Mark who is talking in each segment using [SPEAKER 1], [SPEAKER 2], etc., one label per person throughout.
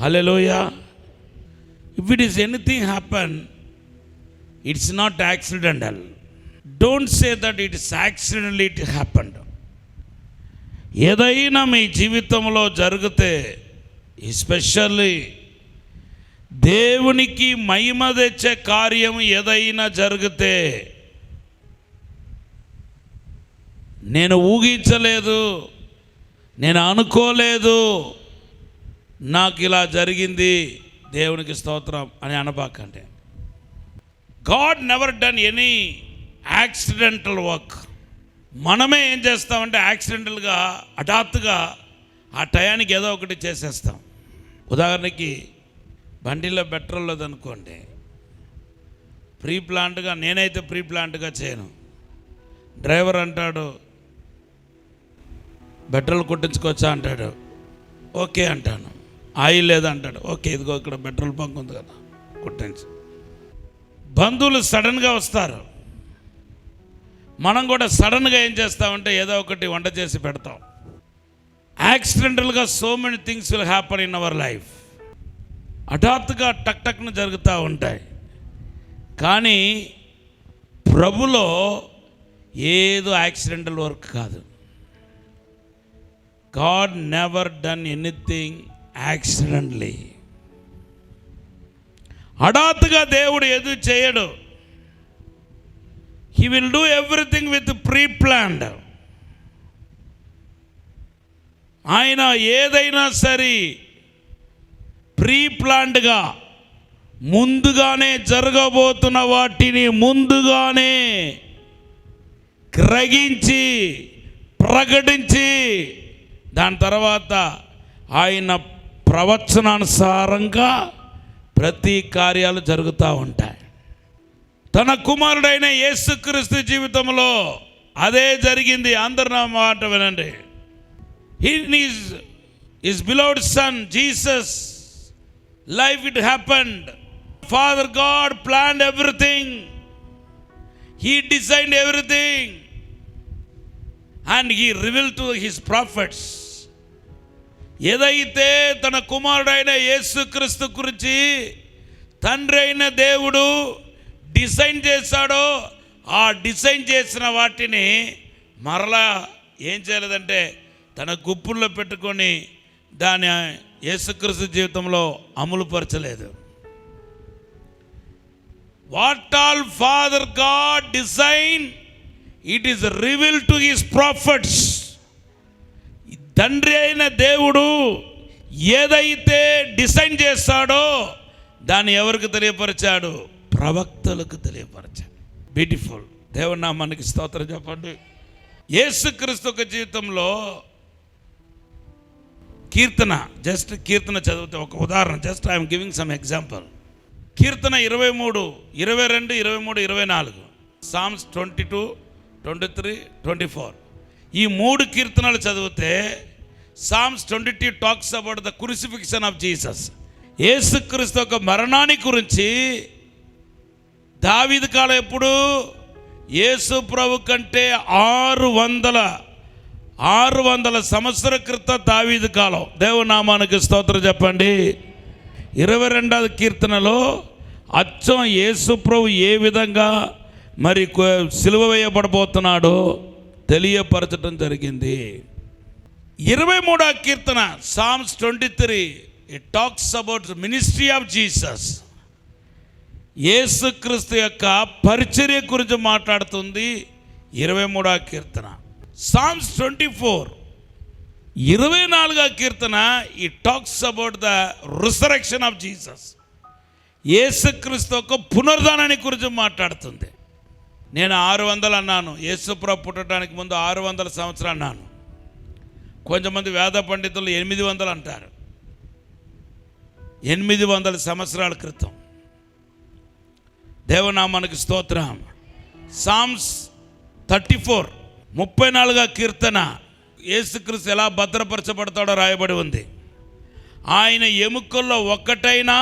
[SPEAKER 1] Hallelujah. If it is anything happen, it's not accidental. Don't say that it is accidental, it happened. ఏదైనా మీ జీవితంలో జరిగితే, especially దేవునికి మహిమ తెచ్చే కార్యం ఏదైనా జరిగితే, నేను ఊహించలేదు, నేను అనుకోలేదు, నాకు ఇలా జరిగింది, దేవునికి స్తోత్రం అని అనబాకండి. God never done any accidental work. మనమే ఏం చేస్తామంటే యాక్సిడెంటల్గా హఠాత్తుగా ఆ టయానికి ఏదో ఒకటి చేసేస్తాం. ఉదాహరణకి బండిలో పెట్రోల్ లేదనుకోండి, ప్రీ ప్లాంట్గా, నేనైతే ప్రీ ప్లాంట్గా చేయను. డ్రైవర్ అంటాడు పెట్రోల్ కొట్టించుకోవచ్చా అంటాడు, ఓకే అంటాను. ఆయిల్ లేదంటాడు, ఓకే ఇదిగో ఇక్కడ పెట్రోల్ బంక్ ఉంది కదా కొట్టించు. బంధువులు సడన్గా వస్తారు, మనం కూడా సడన్గా ఏం చేస్తామంటే ఏదో ఒకటి వంట చేసి పెడతాం. యాక్సిడెంటల్గా so many things will happen in our life. హఠాత్తుగా టక్ టక్ను జరుగుతూ ఉంటాయి. కానీ ప్రభులో ఏదో యాక్సిడెంటల్ వర్క్ కాదు. God never done anything accidentally. హఠాత్తుగా దేవుడు ఏది చేయడు. He will do everything with pre-planned. ఆయన ఏదైనా సరే ప్రీ ప్లాన్డ్గా, ముందుగానే జరగబోతున్న వాటిని ముందుగానే గ్రహించి ప్రకటించి దాని తర్వాత ఆయన ప్రవచనానుసారంగా ప్రతి కార్యాలు జరుగుతూ ఉంటాయి. తన కుమారుడైన యేసుక్రీస్తు జీవితంలో అదే జరిగింది. అందరు నా మాట వినండి. His beloved son Jesus life, it happened. Father God planned everything. He designed everything and he revealed to his prophets. ఏదైతే తన కుమారుడైన యేసుక్రీస్తు గురించి తండ్రి అయిన దేవుడు డిజైన్ చేశాడో, ఆ డిజైన్ చేసిన వాటిని మరలా ఏం చేయలేదంటే తన గుప్పుల్లో పెట్టుకొని దాని యేసుక్రీస్తు జీవితంలో అమలుపరచలేదు. What all Father God design, it is revealed to his prophets. తండ్రి అయిన దేవుడు ఏదైతే డిజైన్ చేస్తాడో దాన్ని ఎవరికి తెలియపరిచాడు? ప్రవక్తలకు తెలియపరిచాడు. బ్యూటిఫుల్. దేవుని నామానికి స్తోత్రం చెప్పండి. యేసుక్రీస్తు యొక్క జీవితంలో కీర్తన, జస్ట్ కీర్తన చదివితే ఒక ఉదాహరణ, just I'm giving some example. కీర్తన 23, 22, 23, 24, సామ్స్ 22, 23, 24. ఈ 3 కీర్తనలు చదివితే psalms 22 talks about the crucifixion of Jesus. యేసుక్రీస్తు యొక్క మరణాన్ని గురించి. దావీదు కాలం ఎప్పుడు? యేసు ప్రభు కంటే 600 సంవత్సరాల క్రితం దావీదు కాలం. దేవుని నామానికి స్తోత్రం చెప్పండి. 22వ కీర్తనలో అచ్చం యేసు ప్రభు ఏ విధంగా మరి సిలువ వేయబడబోతున్నాడో తెలియపరచడం జరిగింది. 23వ కీర్తన Psalms 23, it talks about the ministry of Jesus. యేసుక్రీస్తు యొక్క పరిచర్య గురించి మాట్లాడుతుంది 23వ కీర్తన. సామ్స్ 24, 24వ కీర్తన, it talks about the resurrection of Jesus. యేసుక్రీస్తు యొక్క పునరుద్ధానాన్ని గురించి మాట్లాడుతుంది. నేను 600 అన్నాను, యేసుప్రభు పుట్టడానికి ముందు 600 సంవత్సరాలు అన్నాను. కొంతమంది వేద పండితులు 800 అంటారు. 800 సంవత్సరాల క్రితం. దేవనామానికి స్తోత్రం. సామ్స్ 34, 34వ కీర్తన, యేసుక్రీస్తు ఎలా భద్రపరచబడతాడో రాయబడి ఉంది. ఆయన ఎముకల్లో ఒక్కటైనా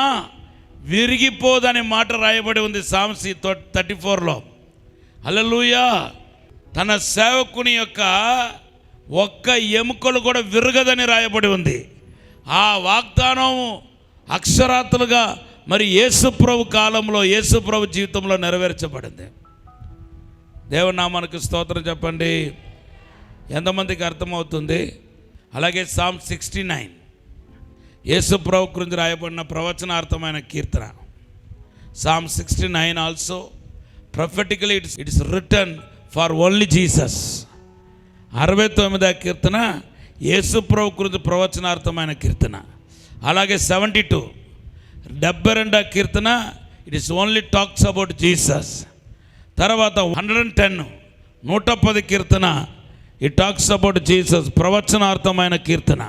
[SPEAKER 1] విరిగిపోదనే మాట రాయబడి ఉంది సామ్స్ 34లో. హల్లెలూయా. తన సేవకుని యొక్క ఒక్క ఎముకలు కూడా విరగదని రాయబడి ఉంది. ఆ వాగ్దానం అక్షరాత్తులుగా మరి యేసుప్రభు కాలంలో, యేసుప్రభు జీవితంలో నెరవేర్చబడింది. దేవుని నామానికి స్తోత్రం చెప్పండి. ఎంతమందికి అర్థమవుతుంది? అలాగే సామ్ 69 యేసుప్రభు గురించి రాయబడిన ప్రవచనార్థమైన కీర్తన. Psalm 69 also prophetically it's return for only Jesus. 69వ కీర్తన యేసుప్రభు గురించి ప్రవచనార్థమైన కీర్తన. అలాగే 72 72వ కీర్తన it is only talks about Jesus. తర్వాత 110 110 కీర్తన ఇట్ టాక్స్ అబౌట్ జీసస్, ప్రవచనార్థమైన కీర్తన.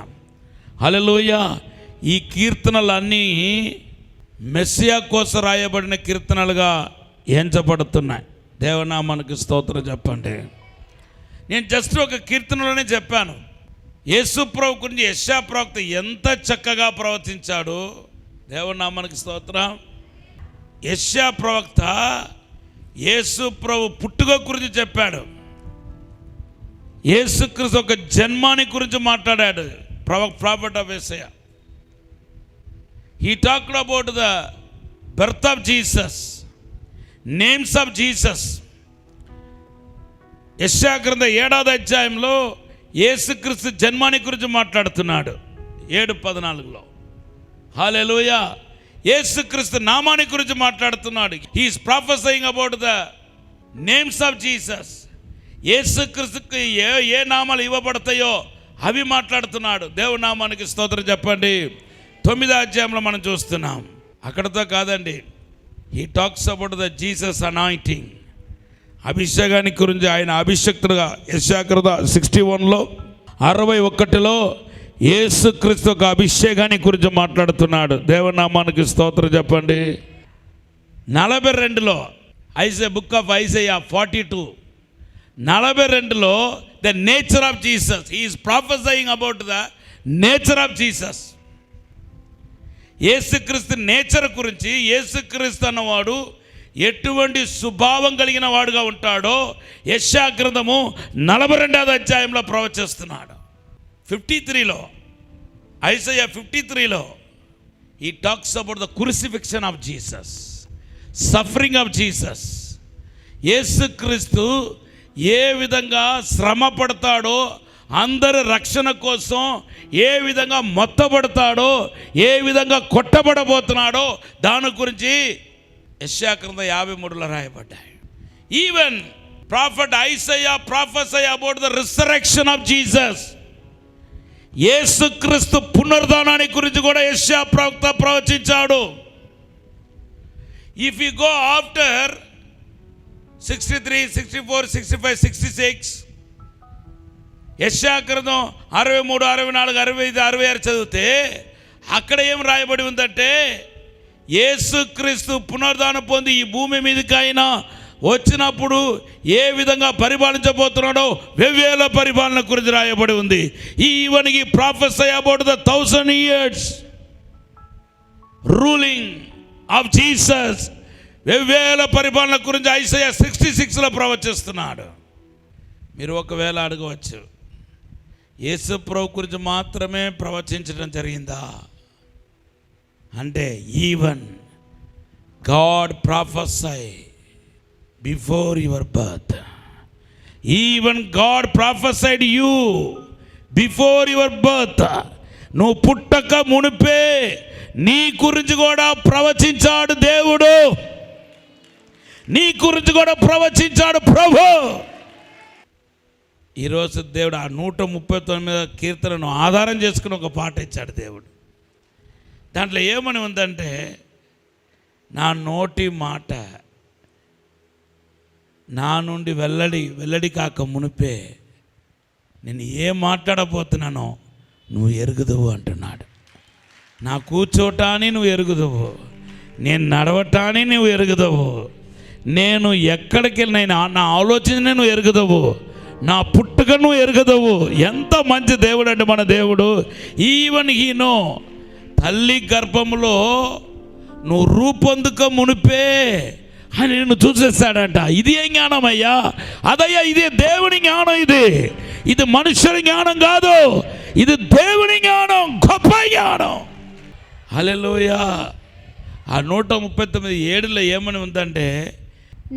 [SPEAKER 1] హల్లెలూయా. ఈ కీర్తనలన్నీ మెస్సియా కోసం రాయబడిన కీర్తనలుగా ఎంచబడుతున్నాయి. దేవనామానికి స్తోత్రం చెప్పండి. నేను జస్ట్ ఒక కీర్తనలోనే చెప్పాను. యేసుప్రభు గురించి యెషయా ప్రవక్త ఎంత చక్కగా ప్రవచించాడు. దేవనామానికి స్తోత్రం. యెషయా ప్రవక్త యేసుప్రభు పుట్టుక గురించి చెప్పాడు. యేసుక్రీస్తు ఒక జన్మాని గురించి మాట్లాడాడు. ప్రాఫెట్ ఆఫ్ యెషయా. He talked about the birth of Jesus, names of Jesus. యెషయా గ్రంథం 7వ అధ్యాయంలో యేసుక్రీస్తు జన్మాని గురించి మాట్లాడుతున్నాడు 7:14. హల్లెలూయా. యేసుక్రీస్తు నామాని గురించి మాట్లాడుతున్నాడు. He is prophesying about the names of Jesus. యేసుక్రీస్తుకి ఏ నామాలు ఇవ్వబడతాయో అవి మాట్లాడుతున్నాడు. దేవుని నామానికి స్తోత్రం చెప్పండి. 9వ అధ్యాయంలో మనం చూస్తున్నాం. అక్కడతో కాదండి. He talks about the Jesus anointing, అభిషేకానికి గురించి. ఆయన అభిషక్తుడుగా యెషయా గ్రంథం 61లో 61లో యేసుక్రీస్తు ఒక అభిషేకానికి గురించి మాట్లాడుతున్నాడు. దేవుని నామానికి స్తోత్రం చెప్పండి. 42లో బుక్ ఆఫ్ ఐజయా 42 42లో the nature of Jesus. He is prophesying about the nature of Jesus. యేసుక్రీస్తు నేచర్ గురించి, యేసుక్రీస్తు అన్నవాడు ఎటువంటి స్వభావం కలిగిన వాడుగా ఉంటాడో యెషయా గ్రంథము 42వ అధ్యాయంలో ప్రవచిస్తున్నాడు. 53లో ఐజయా 53లో ఈ talks about the crucifixion of Jesus, suffering of Jesus. యేసుక్రీస్తు ఏ విధంగా శ్రమ పడతాడో, అందరి రక్షణ కోసం ఏ విధంగా మొత్తబడతాడో, ఏ విధంగా కొట్టబడబోతున్నాడో దాని గురించి యెషయా గ్రంథం 53లో రాయబడ్డాయి. Even prophet Isaiah prophecy about the resurrection of Jesus. యేసుక్రీస్తు పునరుద్ధానాన్ని గురించి కూడా యెషయా ప్రవక్త ప్రవచించాడు. ఇఫ్ యు గో ఆఫ్టర్ 63, 64, 65, 66 యెషయా గ్రంథం 63, 64, 65, 66 చదివితే అక్కడ ఏం రాయబడి ఉందంటే, యేసుక్రీస్తు పునరుద్ధానం పొంది ఈ భూమి మీదకి ఆయన వచ్చినప్పుడు ఏ విధంగా పరిపాలించబోతున్నాడో వెవ్వేల పరిపాలన గురించి రాయబడి ఉంది. Even he prophecy about the 1000 years ruling of Jesus. వెవ్వేల పరిపాలన గురించి ఐజయా 66లో ప్రవచిస్తున్నాడు. మీరు ఒకవేళ అడగవచ్చు, యేసు ప్రభు గురించి మాత్రమే ప్రవచించడం జరిగిందా అంటే, even God ప్రొఫెసీ before your birth. Even God prophesied you before your birth. నువ్వు పుట్టక మునిపే నీ గురించి కూడా ప్రవచించాడు దేవుడు. నీ గురించి కూడా ప్రవచించాడు ప్రభు. ఈరోజు దేవుడు ఆ 139వ కీర్తనను ఆధారం చేసుకుని ఒక పాట ఇచ్చాడు దేవుడు. దాంట్లో ఏమని ఉందంటే, నా నోటి మాట నా నుండి వెల్లడి కాక మునిపే నేను ఏం మాట్లాడబోతున్నానో నువ్వు ఎరుగుదువు అంటున్నాడు. నా కూర్చోటాన్ని నువ్వు ఎరుగుదువు, నేను నడవటాన్ని నువ్వు ఎరుగుదువు, నేను ఎక్కడికి వెళ్ళినా నా ఆలోచన నువ్వు ఎరుగుదువు, నా పుట్టుకను ఎరుగుదవు. ఎంత మంచి దేవుడు అంటే మన దేవుడు. ఈవెన్ హీనో తల్లి గర్భంలో నువ్వు రూపొందుక మునిపే అని నిన్ను చూసేస్తాడంట. ఇది ఏ జ్ఞానం అయ్యా? అదయ్యా, ఇదే దేవుని జ్ఞానం. ఇది మనుషుల జ్ఞానం కాదు, ఇది దేవుని జ్ఞానం, గొప్ప జ్ఞానం. హల్లెలూయా. ఆ 139:7 ఏమని ఉందంటే,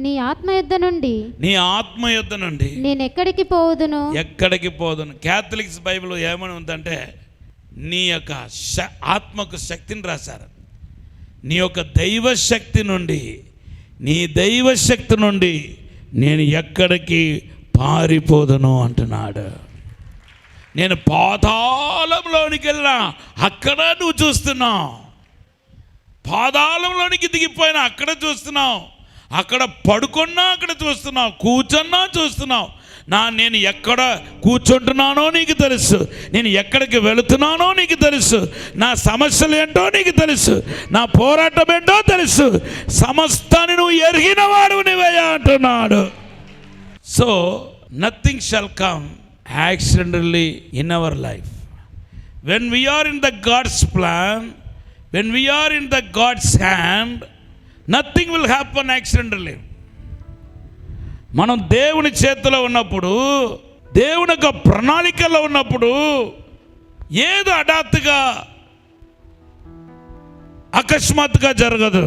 [SPEAKER 2] నీ ఆత్మ యుద్ధ నుండి నేను ఎక్కడికి పోదును. క్యాథలిక్స్ బైబిల్ ఏమని ఉందంటే, నీ యొక్క ఆత్మకు శక్తిని రాశారు. నీ యొక్క దైవశక్తి నుండి నేను ఎక్కడికి పారిపోదును అంటున్నాడు. నేను పాతాళంలోనికి వెళ్ళినా అక్కడ నువ్వు చూస్తున్నావు, పాతాళంలోనికి దిగిపోయినా అక్కడ చూస్తున్నావు, అక్కడ పడుకున్నా అక్కడ చూస్తున్నావు, కూర్చున్నా చూస్తున్నావు. నేను ఎక్కడ కూర్చుంటున్నానో నీకు తెలుసు, నేను ఎక్కడికి వెళుతున్నానో నీకు తెలుసు, నా సమస్యలు ఏంటో నీకు తెలుసు, నా పోరాటం ఏంటో తెలుసు, సమస్తాన్ని నువ్వు ఎరిగిన వాడు నీవయ్యా అంటున్నాడు. So nothing shall come accidentally in our life. When we are in the God's plan, when we are in the God's hand, nothing will happen accidentally. మనం దేవుని చేతిలో ఉన్నప్పుడు, దేవుని యొక్క ప్రణాళికలో ఉన్నప్పుడు ఏదో హఠాత్తుగా అకస్మాత్తుగా జరగదు.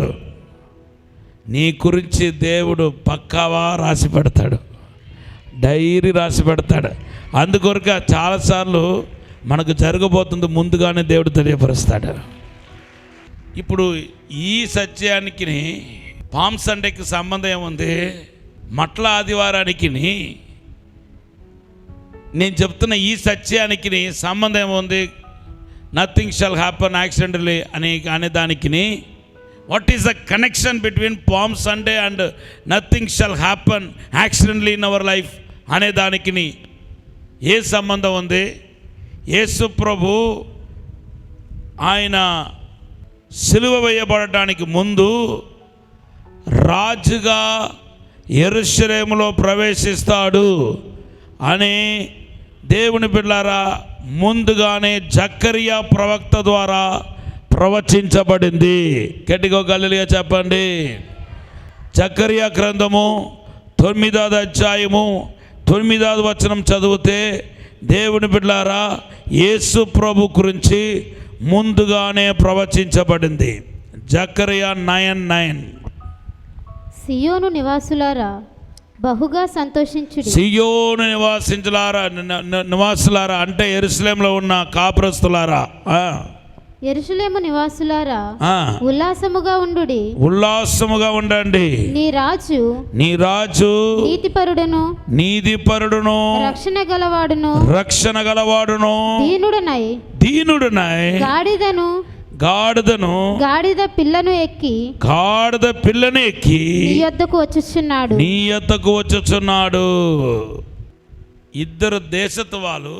[SPEAKER 2] నీ గురించి దేవుడు పక్కావా రాసి పెడతాడు, డైరీ రాసి పెడతాడు. అందుకొరక చాలాసార్లు మనకు జరగబోతుంది ముందుగానే దేవుడు తెలియపరుస్తాడు. ఇప్పుడు ఈ సత్యానికి పామ్ సండేకి సంబంధం ఏముంది? మట్ల ఆదివారానికి నేను చెప్తున్న ఈ సత్యానికి సంబంధం ఏముంది? నథింగ్ షల్ హ్యాపన్ యాక్సిడెంటలీ అనే దానికి what is the connection between palm Sunday and nothing shall happen accidentally in our life అనే దానికి ఏ సంబంధం ఉంది? యేసు ప్రభు ఆయన సిలువ వేయబడటానికి ముందు రాజుగా యెరూషలేములో ప్రవేశిస్తాడు అని దేవుని బిడ్డలారా ముందుగానే జకరియా ప్రవక్త ద్వారా ప్రవచించబడింది. గట్టిగా హల్లెలూయా చెప్పండి. జకరియా గ్రంథము 9వ అధ్యాయము 9వ వచనం చదివితే దేవుని బిడ్డలారా యేసు ప్రభు గురించి ముందుగానే ప్రవచించబడింది. జకరియా 9:9. సియోను నివాసులారా బహుగా సంతోషించుడి.
[SPEAKER 1] సియోను నివాసులారా అంటే యెరూషలేములో ఉన్న కాపురస్తులారా,
[SPEAKER 2] యెరూషలేము నివాసులారా ఉల్లాసముగా ఉండండి. నీ రాజు నీతిపరుడును రక్షణ గలవాడును దీనుడనై గాడిద పిల్లను ఎక్కి నీ యొద్దకు వచ్చుచున్నాడు. ఇద్దరు దేశத்து వాళ్ళు,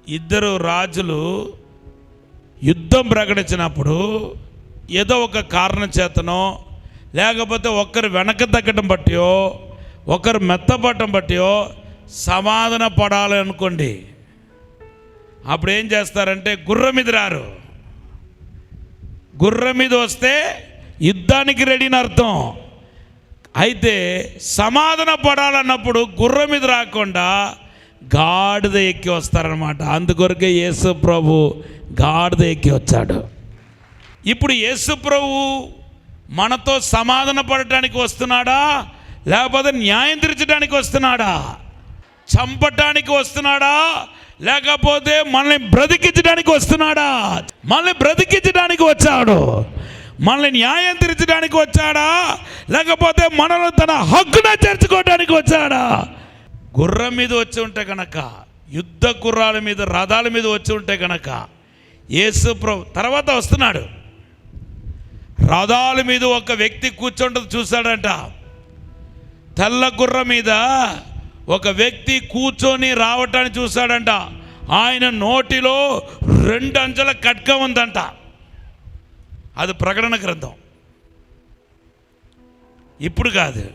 [SPEAKER 2] ఇద్దరు రాజులు యుద్ధం ప్రకటించినప్పుడు ఏదో ఒక కారణం చేతనో లేకపోతే ఒకరు వెనక తగ్గటం బట్టియో ఒకరు మెత్తపడటం బట్టియో సమాధాన పడాలి అనుకోండి. అప్పుడు ఏం చేస్తారంటే గుర్రం మీద రారు. గుర్రం మీద వస్తే యుద్ధానికి రెడీని అర్థం. అయితే సమాధాన పడాలన్నప్పుడు గుర్రం మీద రాకుండా గాడిద ఎక్కి వస్తారనమాట. అందుకొరకే యేసు ప్రభు గాడిద ఎక్కి వచ్చాడు. ఇప్పుడు యేసు ప్రభు మనతో సమాధాన పడటానికి వస్తున్నాడా, లేకపోతే న్యాయం తీర్చడానికి వస్తున్నాడా? చంపటానికి వస్తున్నాడా, లేకపోతే మనల్ని బ్రతికించడానికి వస్తున్నాడా? మనల్ని బ్రతికించడానికి వచ్చాడు. మనల్ని న్యాయం తీర్చడానికి వచ్చాడా, లేకపోతే మనల్ని తన హక్కున చేర్చుకోవడానికి వచ్చాడా? గుర్రం మీద వచ్చి ఉంటే కనుక, యుద్ధ గుర్రాల మీద రథాల మీద వచ్చి ఉంటే కనుక యేసు ప్రభు తర్వాత వస్తున్నాడు. రథాల మీద ఒక వ్యక్తి కూర్చుంటది చూశాడంట. తెల్ల గుర్రం మీద ఒక వ్యక్తి కూర్చొని రావటాన్ని చూశాడంట. ఆయన నోటిలో 2 అంచెల ఖడ్గం ఉందంట. అది ప్రకటన గ్రంథం, ఇప్పుడు కాదు,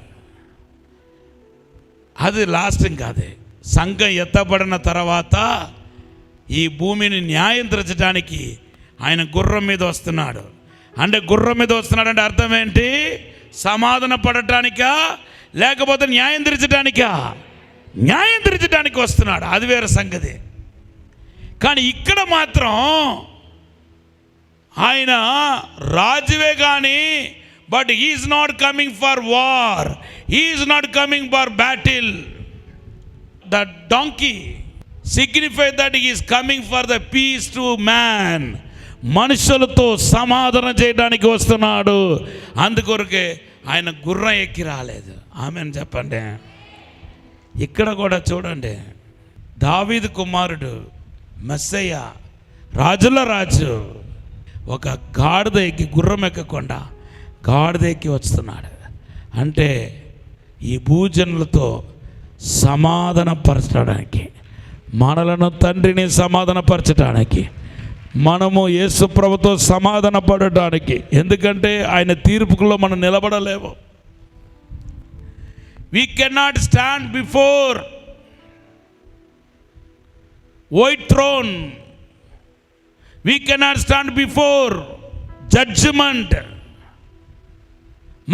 [SPEAKER 2] అది లాస్టింగ్ కాదు. సంఘం ఎత్తబడిన తర్వాత ఈ భూమిని న్యాయం తీర్చడానికి ఆయన గుర్రం మీద వస్తున్నాడు. అంటే గుర్రం మీద వస్తున్నాడు అంటే అర్థం ఏంటి? సమాధాన పడటానికా, లేకపోతే న్యాయం తీర్చడానికా? న్యాయం తీర్చడానికి వస్తున్నాడు, అది వేరే సంగతి. కానీ ఇక్కడ మాత్రం ఆయన రాజువే కానీ but he's not coming for war, he's not coming for battle. The donkey signify that he is coming for the peace to man. మనుషులతో సమాధానం చేయడానికి వస్తున్నాడు. అందుకొరకే ఆయన గుర్రం ఎక్కి రాలేదు. ఆమెను చెప్పండి. ఇక్కడ కూడా చూడండి, దావీదు కుమారుడు మెస్సయ్య, రాజుల రాజు, ఒక గాడిద ఎక్కి, గుర్రం ఎక్కకుండా గాడిద ఎక్కి వస్తున్నాడు. అంటే ఈ భూజనులతో సమాధానపరచడానికి, మనలను తండ్రిని సమాధానపరచడానికి, మనము యేసు ప్రభుతో సమాధాన పడడానికి. ఎందుకంటే ఆయన తీర్పులో మనం నిలబడలేము. We cannot stand before white throne. We cannot stand before judgment.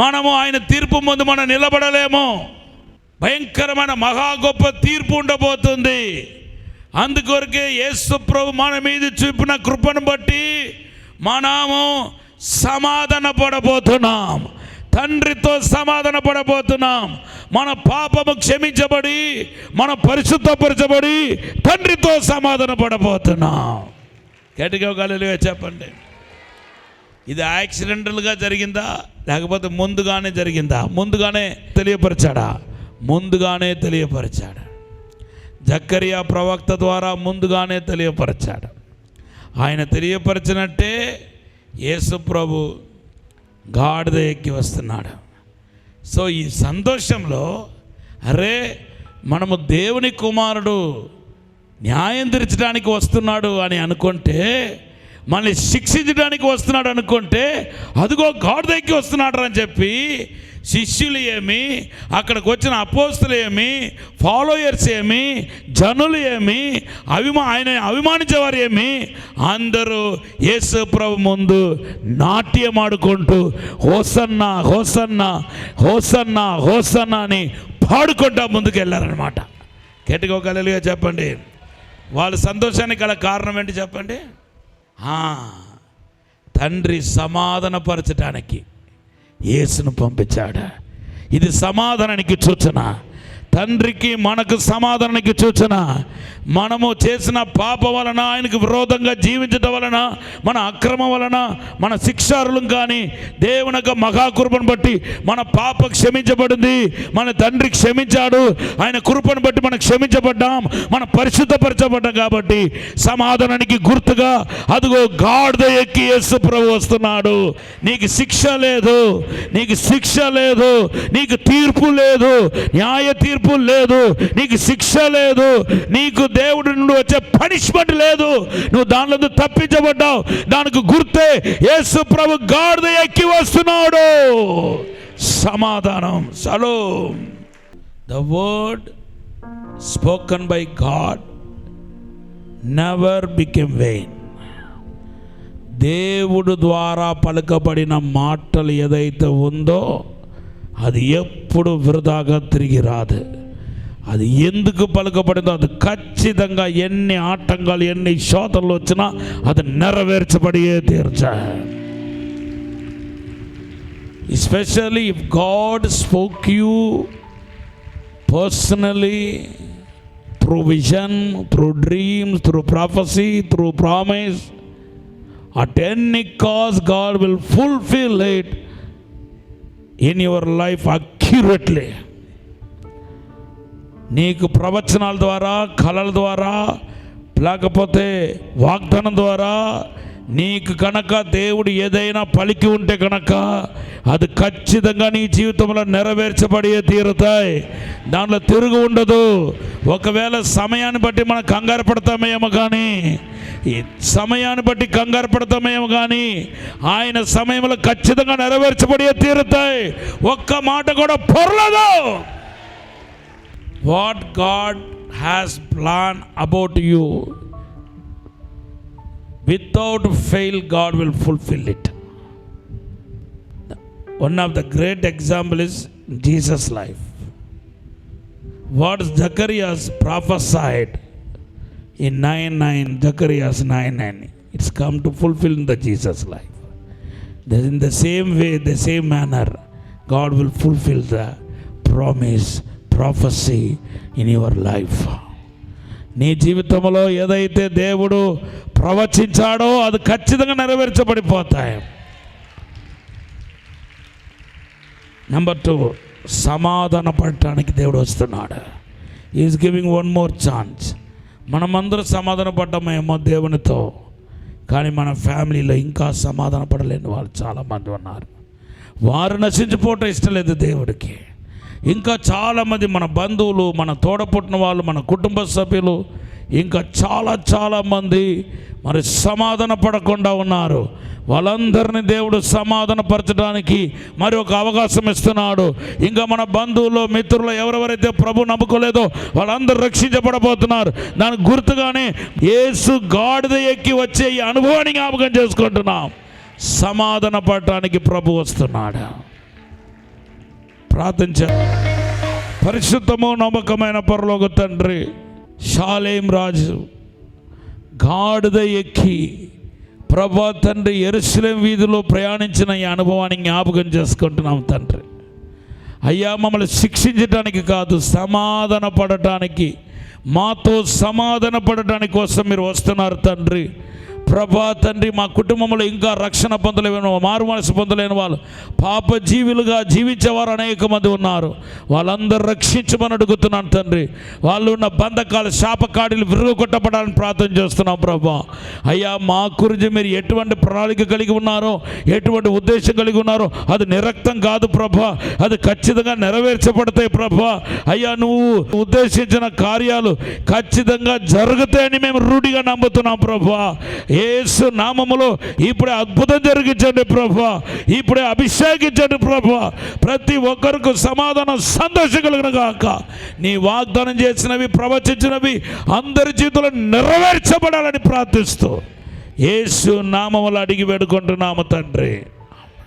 [SPEAKER 2] మనము ఆయన తీర్పు ముందు మనం నిలబడలేము. భయంకరమైన మహా గొప్ప తీర్పు ఉండబోతుంది. అందుకొరకే యేసు ప్రభు మన మీద చూపిన కృపను బట్టి మనము సమాధాన పడబోతున్నాం, తండ్రితో సమాధాన పడబోతున్నాం. మన పాపము క్షమించబడి, మన పరిశుద్ధపరచబడి తండ్రితో సమాధాన పడబోతున్నాం. గట్టిగా హల్లెలూయా చెప్పండి. ఇది యాక్సిడెంటల్గా జరిగిందా లేకపోతే ముందుగానే జరిగిందా? ముందుగానే తెలియపరిచాడా? ముందుగానే తెలియపరిచాడు. జకరియా ప్రవక్త ద్వారా ముందుగానే తెలియపరిచాడు. ఆయన తెలియపరిచినట్టే యేసు ప్రభు గాడిద ఎక్కి వస్తున్నాడు. సో ఈ సంతోషంలో అరే మనము దేవుని కుమారుడు న్యాయం తీర్చడానికి వస్తున్నాడు అని అనుకుంటే, మనల్ని శిక్షించడానికి వస్తున్నాడు అనుకుంటే, అదిగో గాడిద ఎక్కి వస్తున్నాడు అని చెప్పి శిష్యులు ఏమి, అక్కడికి వచ్చిన అపోస్తులు ఏమి, ఫాలోయర్స్ ఏమి, జనులు ఏమి, ఆయన అభిమానించేవారు ఏమి, అందరూ యేసు ప్రభు ముందు నాట్యం ఆడుకుంటూ హోసన్నా హోసన్నా హోసన్నా హోసన్నా అని పాడుకుంటా ముందుకు వెళ్ళారనమాట. గట్టిగా హల్లెలూయా చెప్పండి. వాళ్ళ సంతోషానికి గల కారణం ఏంటి చెప్పండి? తండ్రి సమాధానపరచడానికి యేసును పంపించాడు. ఇది సమాధానానికి సూచన. తండ్రికి మనకు సమాధానానికి సూచన. మనము చేసిన పాపం వలన, ఆయనకు విరోధంగా జీవించడం వలన, మన అక్రమం వలన, మన శిక్షారులం కానీ దేవుని యొక్క మహాకృపను బట్టి మన పాప క్షమించబడింది. మన తండ్రి క్షమించాడు. ఆయన కృపను బట్టి మనం క్షమించబడ్డాం, మనం పరిశుద్ధపరచబడ్డాం. కాబట్టి సమాధానానికి గుర్తుగా అదిగో గాడిద ఎక్కి యేసు ప్రభు వస్తున్నాడు. నీకు శిక్ష లేదు, నీకు శిక్ష లేదు, నీకు తీర్పు లేదు, న్యాయ తీర్పు లేదు, నీకు శిక్ష లేదు, నీకు దేవుడి నుండి వచ్చే పనిష్మెంట్ లేదు. నువ్వు దానిలో తప్పించబడ్డావు. దానికి గుర్తే యేసు ప్రభు గాడిద ఎక్కి వస్తున్నాడు. సమాధానం, షలోమ్. The word spoken by God never became vain. దేవుడు ద్వారా పలుకబడిన మాటలు ఏదైతే ఉందో అది ఎప్పుడు వృధాగా తిరిగి రాదు. అది ఎందుకు పలుకబడిందో అది ఖచ్చితంగా ఎన్ని ఆటంకాలు, ఎన్ని శోధనలు వచ్చినా అది నెరవేర్చబడియే తీర్చాలి. Especially if God spoke you personally through vision, through dreams, through prophecy, through promise, at any cost God will fulfill it in your life accurately. నీకు ప్రవచనాల ద్వారా, కళల ద్వారా, లేకపోతే వాగ్దానం ద్వారా నీకు కనుక దేవుడు ఏదైనా పలికి ఉంటే కనుక అది ఖచ్చితంగా నీ జీవితంలో నెరవేర్చబడి తీరుతాయి. దాంట్లో తిరుగు ఉండదు. ఒకవేళ సమయాన్ని బట్టి మనం కంగారు పడతామేమో కానీ, ఈ సమయాన్ని బట్టి కంగారు పడతామేమో కానీ ఆయన సమయంలో ఖచ్చితంగా నెరవేర్చబడి తీరుతాయి. ఒక్క మాట కూడా పొరలదు. What God has plan about you, without fail God will fulfill it. One of the great example is Jesus' life. What Zacharias prophesied in 9:9, Zacharias 9:9. It's come to fulfill in the Jesus life. In the same way, the same manner, God will fulfill the promise, prophecy in your life. నీ జీవితంలో ఏదైతే దేవుడు ప్రవచించాడో అది ఖచ్చితంగా నెరవేర్చబడిపోతాయి. Number 2, సమాధాన పడటానికి దేవుడు వస్తున్నాడు. Is giving one more chance. మనమందరూ సమాధాన పడ్డామేమో దేవునితో, కానీ మన ఫ్యామిలీలో ఇంకా సమాధాన పడలేని వాళ్ళు చాలామంది ఉన్నారు. వారు నశించిపోవటం ఇష్టం లేదు దేవుడికి. ఇంకా చాలామంది మన బంధువులు, మన తోడపుట్టిన వాళ్ళు, మన కుటుంబ సభ్యులు ఇంకా చాలామంది మరి సమాధాన పడకుండా ఉన్నారు. వాళ్ళందరినీ దేవుడు సమాధాన పరచడానికి మరి ఒక అవకాశం ఇస్తున్నాడు. ఇంకా మన బంధువులు, మిత్రులు ఎవరెవరైతే ప్రభు నమ్ముకోలేదో వాళ్ళందరూ రక్షించబడబోతున్నారు. దానికి గుర్తుగానే యేసు గాడిద ఎక్కి వచ్చే ఈ అనుభవాన్ని జ్ఞాపకం చేసుకుంటున్నాం. సమాధాన పడటానికి ప్రభు వస్తున్నాడు. ప్రార్థించ. పరిశుద్ధము నమ్మకమైన పరలోక తండ్రి, షాలేం రాజు గాడిద ఎక్కి ప్రభా తండ్రి యెరూషలేం వీధిలో ప్రయాణించిన ఈ అనుభవాన్ని జ్ఞాపకం చేసుకుంటున్నాం తండ్రి. అయ్యా, మమ్మల్ని శిక్షించడానికి కాదు, సమాధాన పడటానికి, మాతో సమాధాన పడటానికి కోసం మీరు వస్తున్నారు తండ్రి. ప్రభా తండ్రి, మా కుటుంబంలో ఇంకా రక్షణ పొందలేని, మారు మనసు పొందలేని వాళ్ళు, పాప జీవులుగా జీవించేవారు అనేక మంది ఉన్నారు. వాళ్ళందరూ రక్షించమని అడుగుతున్నాను తండ్రి. వాళ్ళు ఉన్న బంధకాలు, శాపకాడిలు విరుగొట్టబడాలని ప్రార్థన చేస్తున్నాం ప్రభా. అయ్యా, మా గురించి మీరు ఎటువంటి ప్రణాళిక కలిగి ఉన్నారో, ఎటువంటి ఉద్దేశం కలిగి ఉన్నారో అది నిరక్తం కాదు ప్రభా, అది ఖచ్చితంగా నెరవేర్చబడతాయి ప్రభా. అయ్యా, నువ్వు ఉద్దేశించిన కార్యాలు ఖచ్చితంగా జరుగుతాయని మేము రూఢిగా నమ్ముతున్నాం ప్రభా. యేసు నామములో ఇప్పుడే అద్భుతం జరిగించండి ప్రభా, ఇప్పుడే అభిషేకించండి ప్రభా. ప్రతి ఒక్కరికి సమాధానం, సంతోషం కలుగును గాక. నీ వాగ్దానం చేసినవి, ప్రవచించినవి అందరి జీవితంలో నెరవేర్చబడాలని ప్రార్థిస్తూ యేసు నామములో అడిగి వేడుకుంటున్నాము తండ్రి.